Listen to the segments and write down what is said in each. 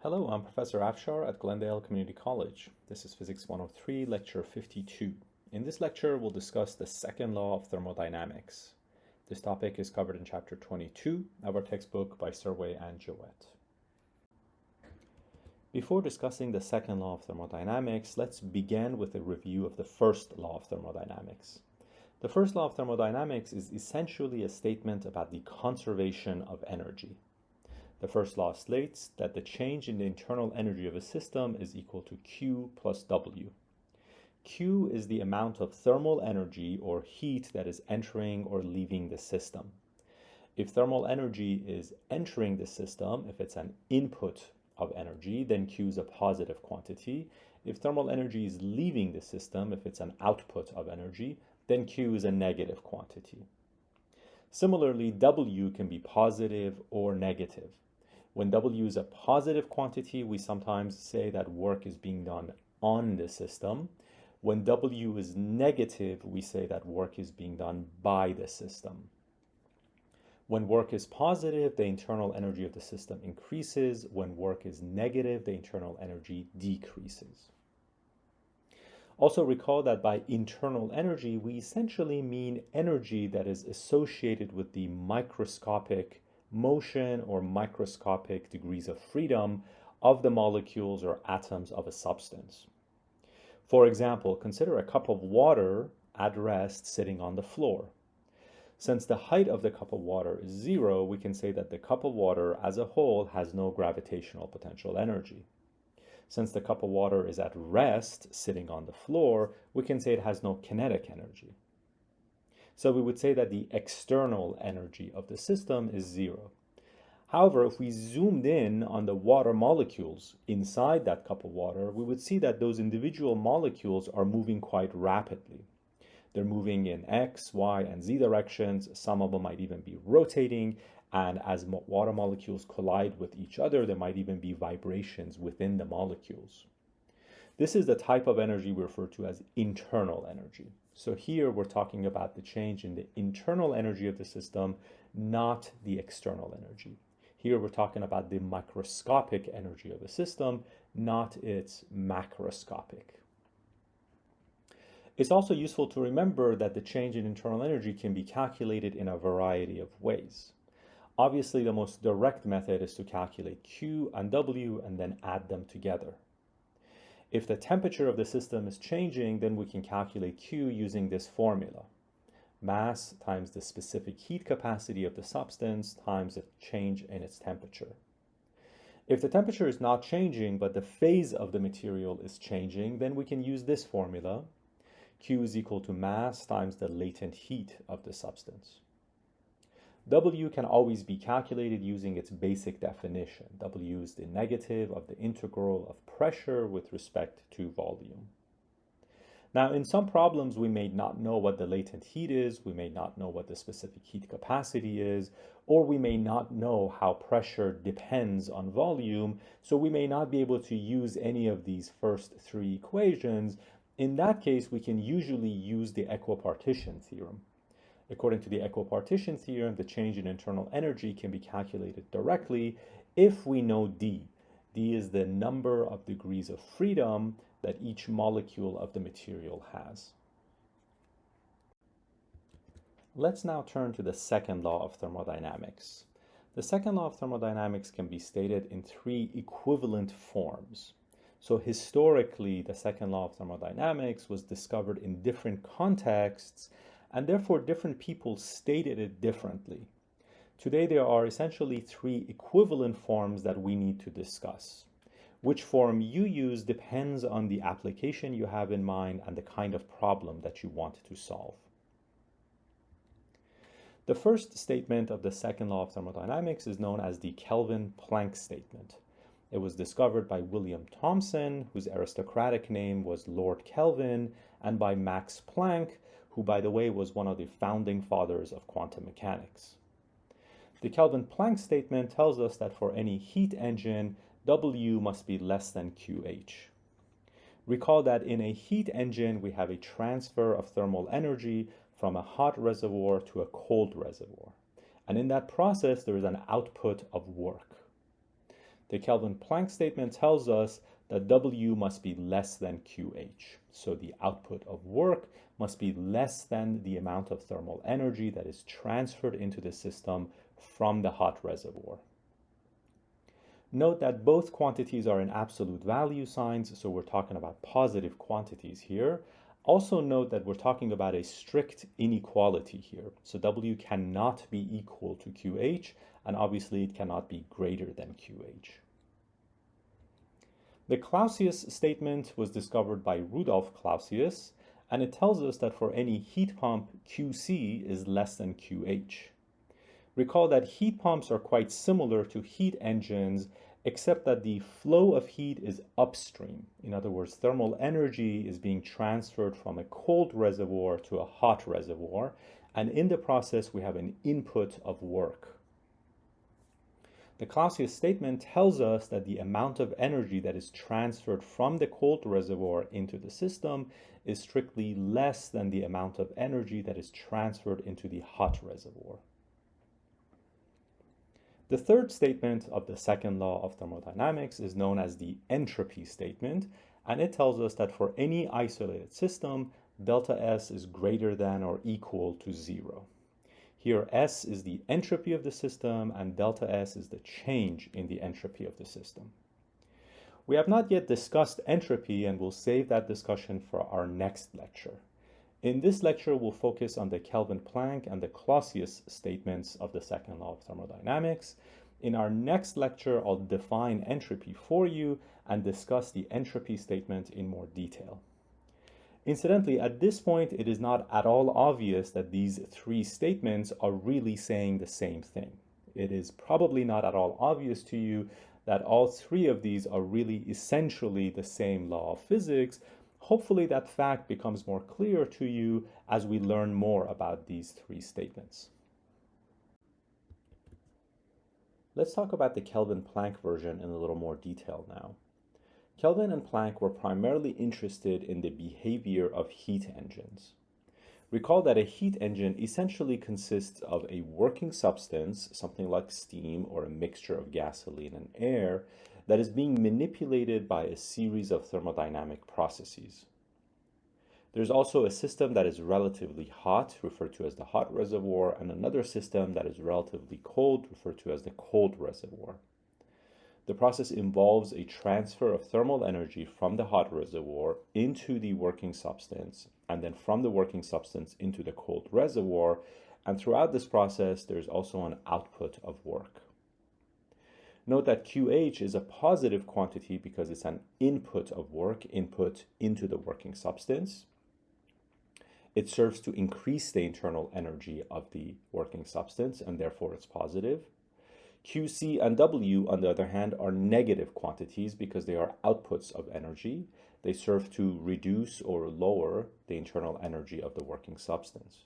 Hello, I'm Professor Afshar at Glendale Community College. This is Physics 103, Lecture 52. In this lecture, we'll discuss the second law of thermodynamics. This topic is covered in Chapter 22 of our textbook by Surway and Jowett. Before discussing the second law of thermodynamics, let's begin with a review of the first law of thermodynamics. The first law of thermodynamics is essentially a statement about the conservation of energy. The first law states that the change in the internal energy of a system is equal to Q plus W. Q is the amount of thermal energy or heat that is entering or leaving the system. If thermal energy is entering the system, if it's an input of energy, then Q is a positive quantity. If thermal energy is leaving the system, if it's an output of energy, then Q is a negative quantity. Similarly, W can be positive or negative. When W is a positive quantity, we sometimes say that work is being done on the system. When W is negative, we say that work is being done by the system. When work is positive, the internal energy of the system increases. When work is negative, the internal energy decreases. Also recall that by internal energy, we essentially mean energy that is associated with the microscopic motion or microscopic degrees of freedom of the molecules or atoms of a substance. For example, consider a cup of water at rest sitting on the floor. Since the height of the cup of water is 0, we can say that the cup of water as a whole has no gravitational potential energy. Since the cup of water is at rest sitting on the floor, we can say it has no kinetic energy. So we would say that the external energy of the system is 0. However, if we zoomed in on the water molecules inside that cup of water, we would see that those individual molecules are moving quite rapidly. They're moving in X, Y, and Z directions. Some of them might even be rotating. And as water molecules collide with each other, there might even be vibrations within the molecules. This is the type of energy we refer to as internal energy. So here we're talking about the change in the internal energy of the system, not the external energy. Here we're talking about the microscopic energy of the system, not its macroscopic. It's also useful to remember that the change in internal energy can be calculated in a variety of ways. Obviously, the most direct method is to calculate Q and W and then add them together. If the temperature of the system is changing, then we can calculate Q using this formula. Mass times the specific heat capacity of the substance times the change in its temperature. If the temperature is not changing, but the phase of the material is changing, then we can use this formula. Q is equal to mass times the latent heat of the substance. W can always be calculated using its basic definition. W is the negative of the integral of pressure with respect to volume. Now, in some problems, we may not know what the latent heat is, we may not know what the specific heat capacity is, or we may not know how pressure depends on volume, so we may not be able to use any of these first three equations. In that case, we can usually use the equipartition theorem. According to the equipartition theorem, the change in internal energy can be calculated directly if we know D. D is the number of degrees of freedom that each molecule of the material has. Let's now turn to the second law of thermodynamics. The second law of thermodynamics can be stated in three equivalent forms. So historically, the second law of thermodynamics was discovered in different contexts, and therefore different people stated it differently. Today there are essentially three equivalent forms that we need to discuss. Which form you use depends on the application you have in mind and the kind of problem that you want to solve. The first statement of the second law of thermodynamics is known as the Kelvin-Planck statement. It was discovered by William Thomson, whose aristocratic name was Lord Kelvin, and by Max Planck, who, by the way, was one of the founding fathers of quantum mechanics. The Kelvin-Planck statement tells us that for any heat engine, W must be less than QH. Recall that in a heat engine, we have a transfer of thermal energy from a hot reservoir to a cold reservoir. And in that process, there is an output of work. The Kelvin-Planck statement tells us that W must be less than QH. So the output of work must be less than the amount of thermal energy that is transferred into the system from the hot reservoir. Note that both quantities are in absolute value signs, so we're talking about positive quantities here. Also note that we're talking about a strict inequality here. So W cannot be equal to QH, and obviously it cannot be greater than QH. The Clausius statement was discovered by Rudolf Clausius, and it tells us that for any heat pump, QC is less than QH. Recall that heat pumps are quite similar to heat engines, except that the flow of heat is upstream. In other words, thermal energy is being transferred from a cold reservoir to a hot reservoir, and in the process we have an input of work. The Clausius statement tells us that the amount of energy that is transferred from the cold reservoir into the system is strictly less than the amount of energy that is transferred into the hot reservoir. The third statement of the second law of thermodynamics is known as the entropy statement, and it tells us that for any isolated system, delta S is greater than or equal to 0. Here, S is the entropy of the system, and delta S is the change in the entropy of the system. We have not yet discussed entropy, and we'll save that discussion for our next lecture. In this lecture, we'll focus on the Kelvin-Planck and the Clausius statements of the second law of thermodynamics. In our next lecture, I'll define entropy for you and discuss the entropy statement in more detail. Incidentally, at this point, it is not at all obvious that these three statements are really saying the same thing. It is probably not at all obvious to you that all three of these are really essentially the same law of physics. Hopefully that fact becomes more clear to you as we learn more about these three statements. Let's talk about the Kelvin-Planck version in a little more detail now. Kelvin and Planck were primarily interested in the behavior of heat engines. Recall that a heat engine essentially consists of a working substance, something like steam or a mixture of gasoline and air, that is being manipulated by a series of thermodynamic processes. There's also a system that is relatively hot, referred to as the hot reservoir, and another system that is relatively cold, referred to as the cold reservoir. The process involves a transfer of thermal energy from the hot reservoir into the working substance, and then from the working substance into the cold reservoir, and throughout this process, there's also an output of work. Note that QH is a positive quantity because it's an input of work, input into the working substance. It serves to increase the internal energy of the working substance, and therefore it's positive. QC and W, on the other hand, are negative quantities because they are outputs of energy. They serve to reduce or lower the internal energy of the working substance.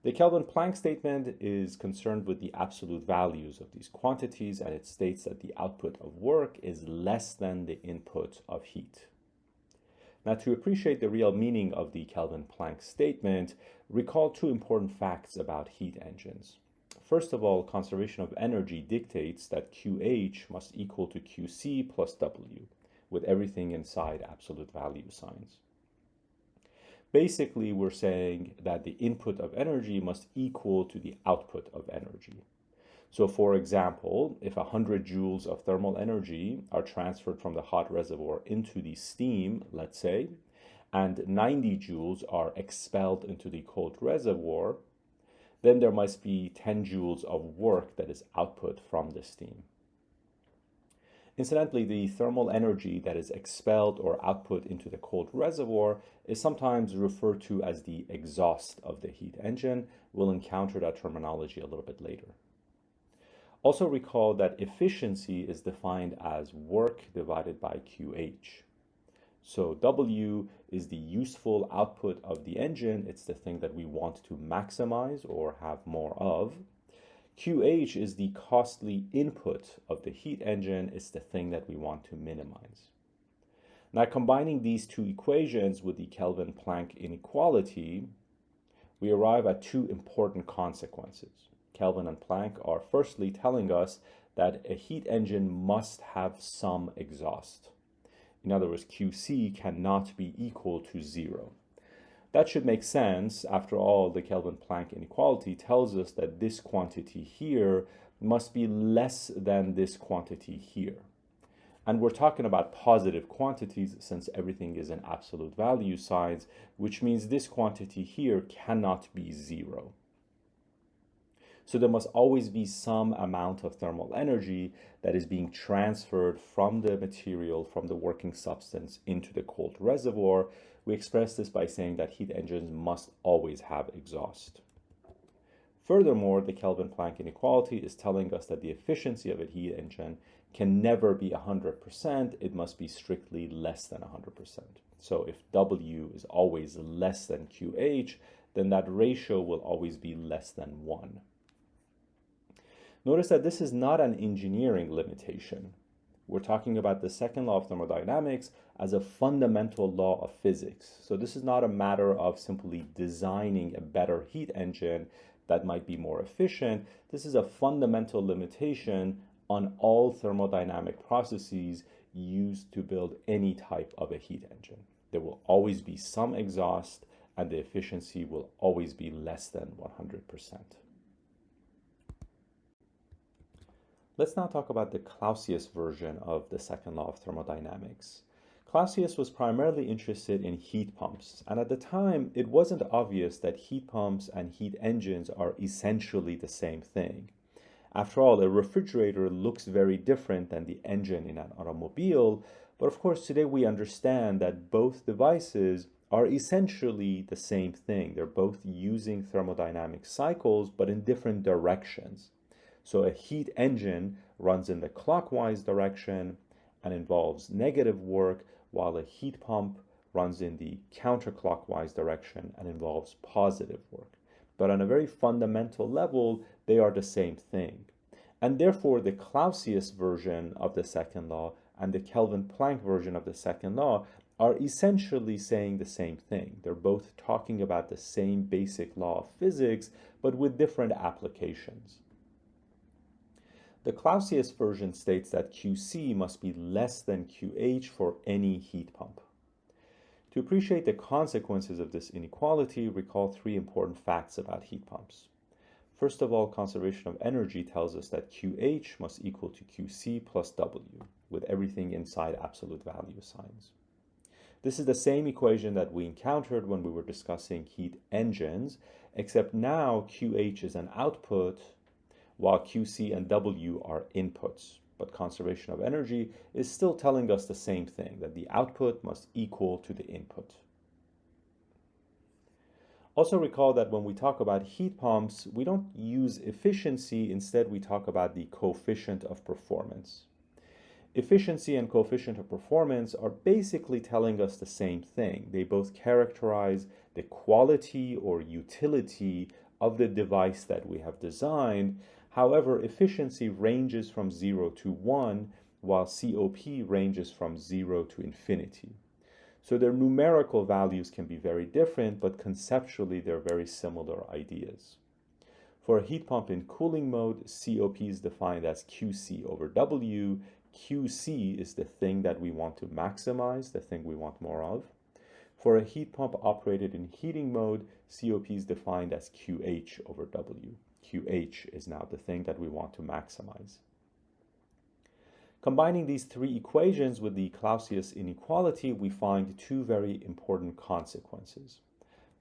The Kelvin-Planck statement is concerned with the absolute values of these quantities, and it states that the output of work is less than the input of heat. Now, to appreciate the real meaning of the Kelvin-Planck statement, recall two important facts about heat engines. First of all, conservation of energy dictates that QH must equal to QC plus W, with everything inside absolute value signs. Basically, we're saying that the input of energy must equal to the output of energy. So for example, if 100 joules of thermal energy are transferred from the hot reservoir into the steam, let's say, and 90 joules are expelled into the cold reservoir, then there must be 10 joules of work that is output from the steam. Incidentally, the thermal energy that is expelled or output into the cold reservoir is sometimes referred to as the exhaust of the heat engine. We'll encounter that terminology a little bit later. Also recall that efficiency is defined as work divided by QH. So W is the useful output of the engine. It's the thing that we want to maximize or have more of. QH is the costly input of the heat engine. It's the thing that we want to minimize. Now, combining these two equations with the Kelvin-Planck inequality, we arrive at two important consequences. Kelvin and Planck are firstly telling us that a heat engine must have some exhaust. In other words, QC cannot be equal to 0. That should make sense. After all, the Kelvin-Planck inequality tells us that this quantity here must be less than this quantity here. And we're talking about positive quantities since everything is in absolute value signs, which means this quantity here cannot be 0. So there must always be some amount of thermal energy that is being transferred from the material, from the working substance into the cold reservoir. We express this by saying that heat engines must always have exhaust. Furthermore, the Kelvin-Planck inequality is telling us that the efficiency of a heat engine can never be 100%, it must be strictly less than 100%. So if W is always less than QH, then that ratio will always be less than 1. Notice that this is not an engineering limitation. We're talking about the second law of thermodynamics as a fundamental law of physics. So this is not a matter of simply designing a better heat engine that might be more efficient. This is a fundamental limitation on all thermodynamic processes used to build any type of a heat engine. There will always be some exhaust and the efficiency will always be less than 100%. Let's now talk about the Clausius version of the second law of thermodynamics. Clausius was primarily interested in heat pumps, and at the time it wasn't obvious that heat pumps and heat engines are essentially the same thing. After all, a refrigerator looks very different than the engine in an automobile, but of course today we understand that both devices are essentially the same thing. They're both using thermodynamic cycles, but in different directions. So a heat engine runs in the clockwise direction and involves negative work, while a heat pump runs in the counterclockwise direction and involves positive work. But on a very fundamental level, they are the same thing. And therefore, the Clausius version of the second law and the Kelvin-Planck version of the second law are essentially saying the same thing. They're both talking about the same basic law of physics, but with different applications. The Clausius version states that QC must be less than QH for any heat pump. To appreciate the consequences of this inequality, recall 3 important facts about heat pumps. First of all, conservation of energy tells us that QH must equal to QC plus W, with everything inside absolute value signs. This is the same equation that we encountered when we were discussing heat engines, except now QH is an output, while QC and W are inputs. But conservation of energy is still telling us the same thing, that the output must equal to the input. Also recall that when we talk about heat pumps, we don't use efficiency, instead we talk about the coefficient of performance. Efficiency and coefficient of performance are basically telling us the same thing. They both characterize the quality or utility of the device that we have designed. However, efficiency ranges from 0 to 1, while COP ranges from 0 to infinity. So their numerical values can be very different, but conceptually they're very similar ideas. For a heat pump in cooling mode, COP is defined as QC over W. QC is the thing that we want to maximize, the thing we want more of. For a heat pump operated in heating mode, COP is defined as QH over W. QH is now the thing that we want to maximize. Combining these 3 equations with the Clausius inequality, we find 2 very important consequences.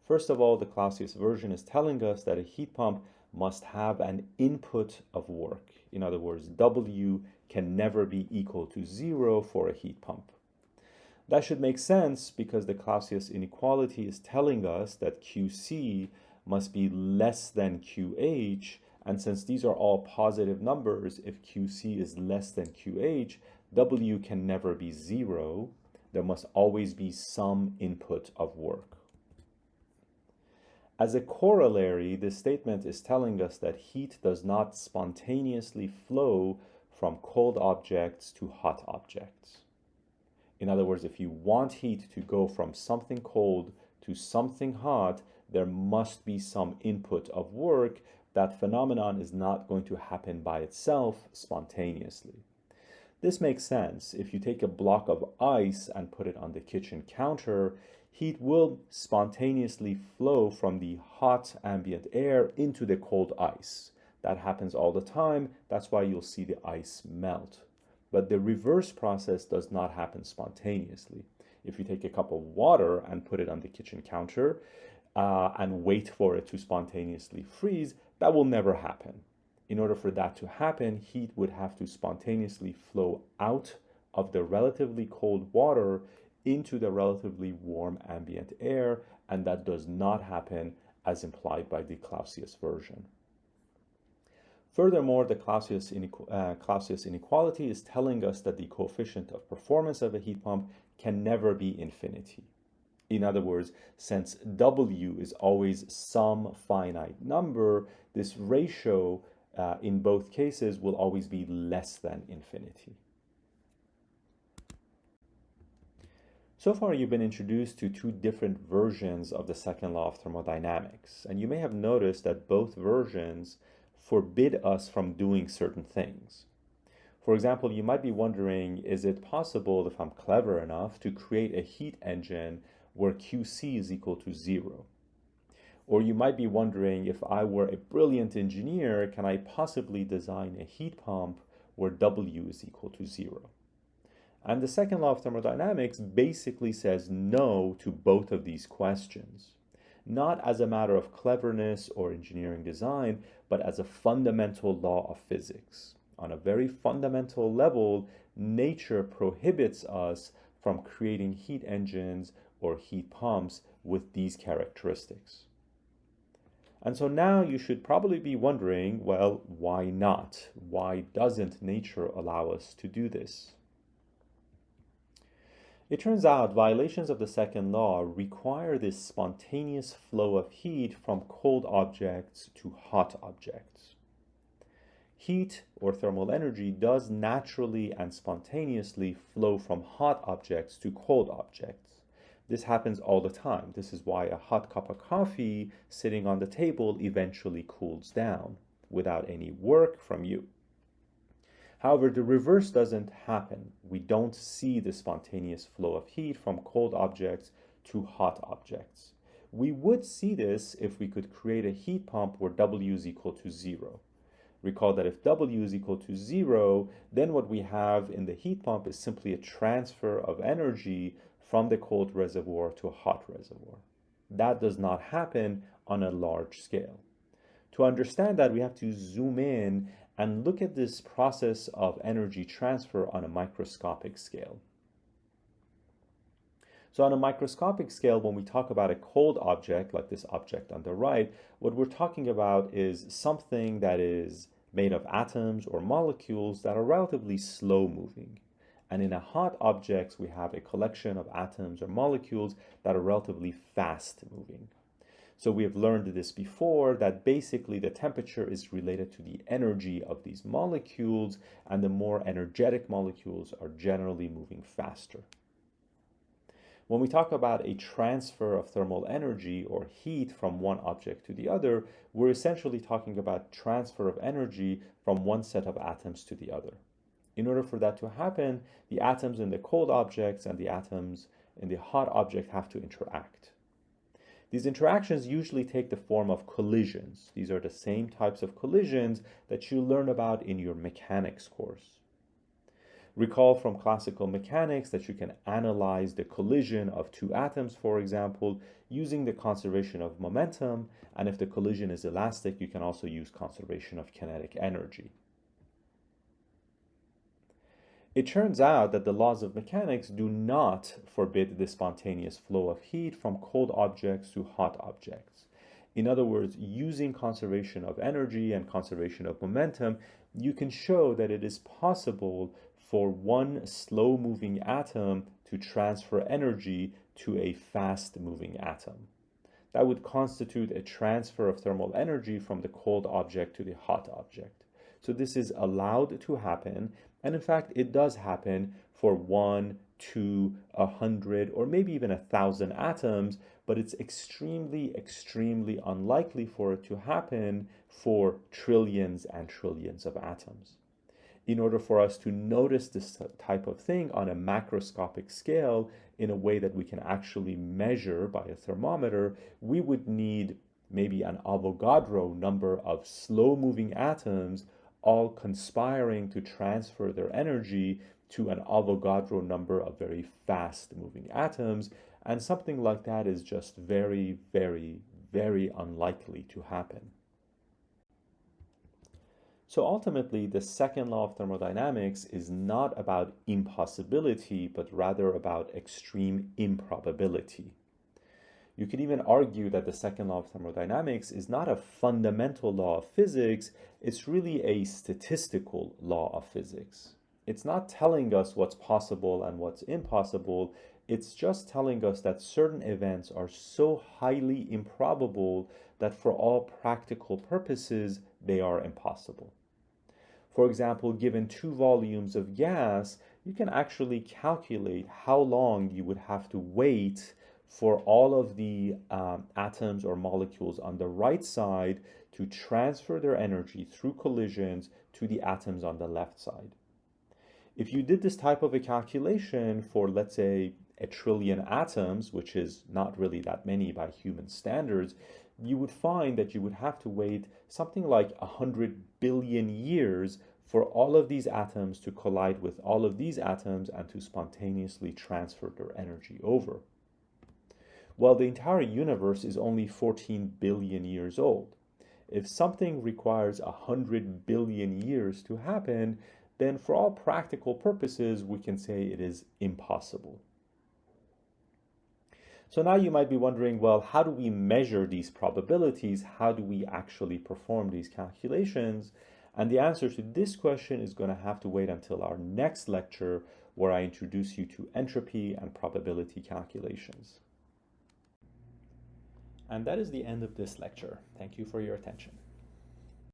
First of all, the Clausius version is telling us that a heat pump must have an input of work. In other words, W can never be equal to 0 for a heat pump. That should make sense because the Clausius inequality is telling us that QC must be less than QH, and since these are all positive numbers, if QC is less than QH, W can never be 0. There must always be some input of work. As a corollary, this statement is telling us that heat does not spontaneously flow from cold objects to hot objects. In other words, if you want heat to go from something cold to something hot, there must be some input of work, That phenomenon is not going to happen by itself spontaneously. This makes sense. If you take a block of ice and put it on the kitchen counter, heat will spontaneously flow from the hot ambient air into the cold ice. That happens all the time. That's why you'll see the ice melt. But the reverse process does not happen spontaneously. If you take a cup of water and put it on the kitchen counter and wait for it to spontaneously freeze, that will never happen. In order for that to happen, heat would have to spontaneously flow out of the relatively cold water into the relatively warm ambient air, and that does not happen as implied by the Clausius version. Furthermore, the Clausius inequality is telling us that the coefficient of performance of a heat pump can never be infinity. In other words, since W is always some finite number, this ratio in both cases will always be less than infinity. So far, you've been introduced to two different versions of the second law of thermodynamics, and you may have noticed that both versions forbid us from doing certain things. For example, you might be wondering, is it possible, if I'm clever enough, to create a heat engine where QC is equal to 0? Or you might be wondering, if I were a brilliant engineer, can I possibly design a heat pump where W is equal to 0? And the second law of thermodynamics basically says no to both of these questions, not as a matter of cleverness or engineering design, but as a fundamental law of physics. On a very fundamental level, nature prohibits us from creating heat engines or heat pumps with these characteristics. And so now you should probably be wondering, well, why not? Why doesn't nature allow us to do this? It turns out violations of the second law require this spontaneous flow of heat from cold objects to hot objects. Heat, or thermal energy, does naturally and spontaneously flow from hot objects to cold objects. This happens all the time. This is why a hot cup of coffee sitting on the table eventually cools down without any work from you. However, the reverse doesn't happen. We don't see the spontaneous flow of heat from cold objects to hot objects. We would see this if we could create a heat pump where W is equal to 0. Recall that if W is equal to 0, then what we have in the heat pump is simply a transfer of energy from the cold reservoir to a hot reservoir. That does not happen on a large scale. To understand that, we have to zoom in and look at this process of energy transfer on a microscopic scale. So on a microscopic scale, when we talk about a cold object, like this object on the right, what we're talking about is something that is made of atoms or molecules that are relatively slow moving. And in a hot object, we have a collection of atoms or molecules that are relatively fast moving. So we have learned this before, that basically the temperature is related to the energy of these molecules, and the more energetic molecules are generally moving faster. When we talk about a transfer of thermal energy or heat from one object to the other, we're essentially talking about transfer of energy from one set of atoms to the other. In order for that to happen, the atoms in the cold objects and the atoms in the hot object have to interact. These interactions usually take the form of collisions. These are the same types of collisions that you learn about in your mechanics course. Recall from classical mechanics that you can analyze the collision of two atoms, for example, using the conservation of momentum, and if the collision is elastic, you can also use conservation of kinetic energy. It turns out that the laws of mechanics do not forbid the spontaneous flow of heat from cold objects to hot objects. In other words, using conservation of energy and conservation of momentum, you can show that it is possible for one slow-moving atom to transfer energy to a fast-moving atom. That would constitute a transfer of thermal energy from the cold object to the hot object. So this is allowed to happen, and in fact, it does happen for 1, to 100 or maybe even 1,000 atoms, but it's extremely, extremely unlikely for it to happen for trillions and trillions of atoms. In order for us to notice this type of thing on a macroscopic scale in a way that we can actually measure by a thermometer, we would need maybe an Avogadro number of slow-moving atoms all conspiring to transfer their energy to an Avogadro number of very fast-moving atoms, and something like that is just very, very, very unlikely to happen. So ultimately, the second law of thermodynamics is not about impossibility, but rather about extreme improbability. You could even argue that the second law of thermodynamics is not a fundamental law of physics, it's really a statistical law of physics. It's not telling us what's possible and what's impossible, it's just telling us that certain events are so highly improbable that for all practical purposes, they are impossible. For example, given 2 volumes of gas, you can actually calculate how long you would have to wait for all of the atoms or molecules on the right side to transfer their energy through collisions to the atoms on the left side. If you did this type of a calculation for, let's say, 1 trillion atoms, which is not really that many by human standards, you would find that you would have to wait something like 100 billion years for all of these atoms to collide with all of these atoms and to spontaneously transfer their energy over. Well, the entire universe is only 14 billion years old. If something requires 100 billion years to happen, then for all practical purposes, we can say it is impossible. So now you might be wondering, well, how do we measure these probabilities? How do we actually perform these calculations? And the answer to this question is going to have to wait until our next lecture, where I introduce you to entropy and probability calculations. And that is the end of this lecture. Thank you for your attention.